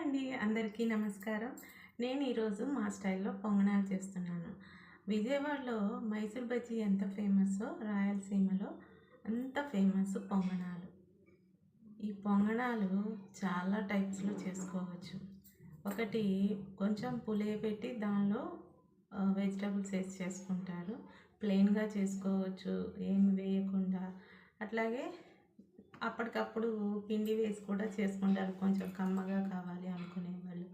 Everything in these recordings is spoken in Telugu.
అండి, అందరికీ నమస్కారం. నేను ఈరోజు మా స్టైల్‌లో పొంగనాలు చేస్తున్నాను. విజయవాడలో మైసూర్ బజ్జీ ఎంత ఫేమస్సో రాయలసీమలో అంత ఫేమస్ పొంగనాలు. ఈ పొంగనాలు చాలా టైప్స్‌లో చేసుకోవచ్చు. ఒకటి కొంచెం పులియబెట్టి దానిలో వెజిటబుల్స్ వేసి చేసుకుంటారు. ప్లెయిన్‌గా చేసుకోవచ్చు ఏమి వేయకుండా. అట్లాగే అప్పటికప్పుడు పిండి వేసి కూడా చేసుకుంటారు కొంచెం కమ్మగా కావాలి అనుకునేవాళ్ళు.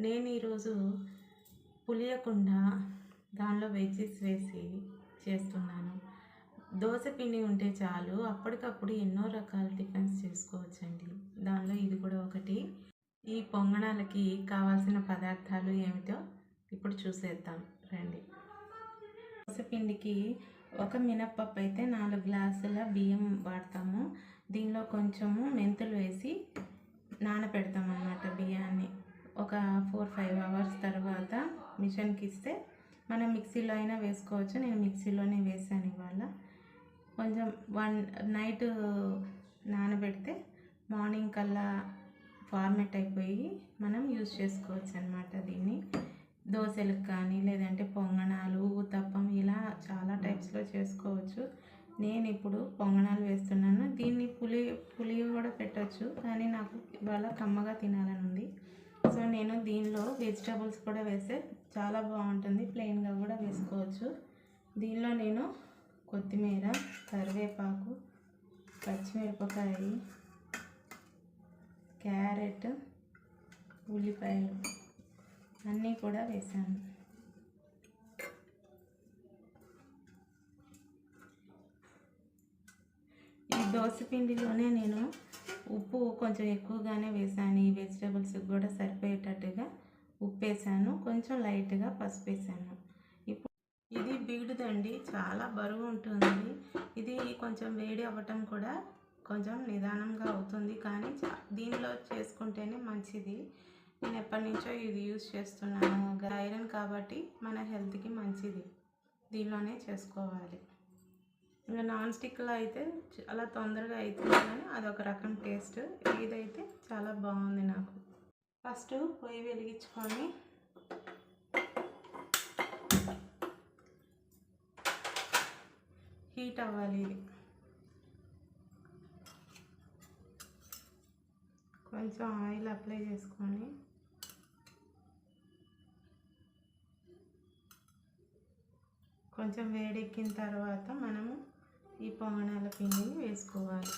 నేను ఈరోజు పులియకుండా దానిలో వెజ్జెస్ వేసి చేస్తున్నాను. దోస పిండి ఉంటే చాలు అప్పటికప్పుడు ఎన్నో రకాల టిఫిన్స్ చేసుకోవచ్చండి. దానిలో ఇది కూడా ఒకటి. ఈ పొంగనాలకి కావాల్సిన పదార్థాలు ఏమిటో ఇప్పుడు చూసేద్దాం రండి. దోస పిండికి ఒక మినప్పప్పు అయితే 4 గ్లాసుల బియ్యం వాడతాము. దీనిలో కొంచెము మెంతులు వేసి నానబెడతాం అన్నమాట బియ్యాన్ని. ఒక 4-5 అవర్స్ తర్వాత మిషన్కి ఇస్తే మనం మిక్సీలో అయినా వేసుకోవచ్చు. నేను మిక్సీలోనే వేసాను ఇవాళ. కొంచెం నైట్ నానబెడితే మార్నింగ్ కల్లా ఫార్మేట్ అయిపోయి మనం యూజ్ చేసుకోవచ్చు అన్నమాట. దీన్ని దోశలకు కానీ లేదంటే పొంగనాలు, ఊతప్పం ఇలా చాలా టైప్స్లో చేసుకోవచ్చు. నేను ఇప్పుడు పొంగనాలు వేస్తున్నాను. దీన్ని పులి కూడా పెట్టచ్చు, కానీ నాకు ఇవాళ కమ్మగా తినాలని ఉంది. సో నేను దీనిలో వెజిటబుల్స్ కూడా వేస్తే చాలా బాగుంటుంది. ప్లెయిన్గా కూడా వేసుకోవచ్చు. దీనిలో నేను కొత్తిమీర, కరివేపాకు, పచ్చిమిరపకాయ, క్యారెట్, ఉల్లిపాయలు అన్నీ కూడా వేసాను. ఈ దోశ పిండిలోనే నేను ఉప్పు కొంచెం ఎక్కువగానే వేసాను. ఈ వెజిటబుల్స్కి కూడా సరిపోయేటట్టుగా ఉప్పు వేసాను. కొంచెం లైట్గా పసుపు వేసాను. ఇప్పుడు ఇది బీడుదండి, చాలా బరువు ఉంటుంది. ఇది కొంచెం వేడి అవ్వటం కూడా కొంచెం నిదానంగా అవుతుంది, కానీ దీనిలో చేసుకుంటేనే మంచిది. నేను ఎప్పటి నుంచో ఇది యూజ్ చేస్తున్నాను. ఐరన్ కాబట్టి మన హెల్త్కి మంచిది. దీనిలోనే చేసుకోవాలి. ఇంకా నాన్ స్టిక్లో అయితే చాలా తొందరగా అవుతుంది, కానీ అదొక రకం టేస్ట్. ఇదైతే చాలా బాగుంది నాకు. ఫస్ట్ పొయ్యి వెలిగించుకొని హీట్ అవ్వాలి. ఇది కొంచెం ఆయిల్ అప్లై చేసుకొని కొంచెం వేడెక్కిన తర్వాత మనము ఈ పొంగనాల పిండిని వేసుకోవాలి.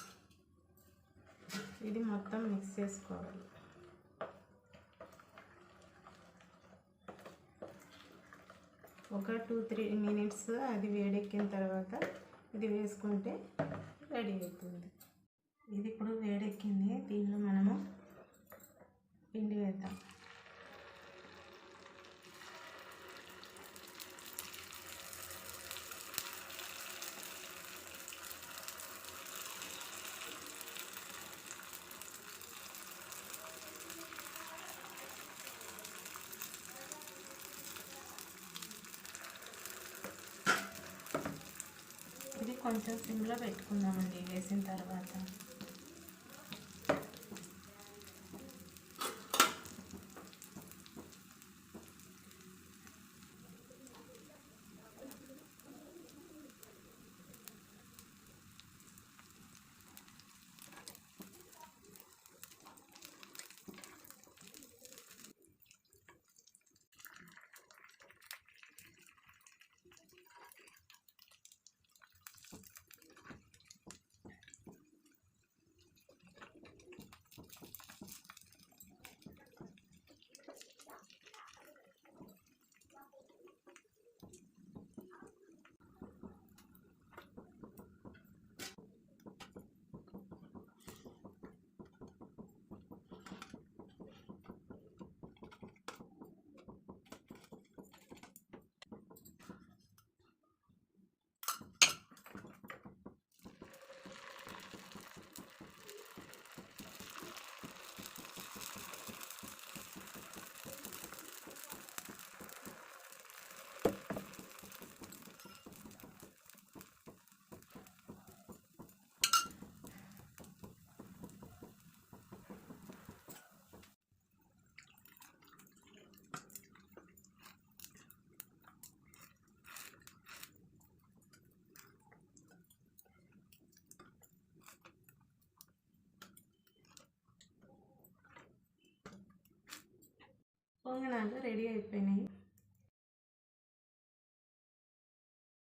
ఇది మొత్తం మిక్స్ చేసుకోవాలి. ఒక 2-3 మినిట్స్ అది వేడెక్కిన తర్వాత ఇది వేసుకుంటే రెడీ అవుతుంది. ఇది ఇప్పుడు వేడెక్కింది. దీనిలో మనము పిండి వేద్దాం. ఇది కొంచెం సిమ్లో పెట్టుకుందామండి వేసిన తర్వాత. పొంగనాలు రెడీ అయిపోయినాయి.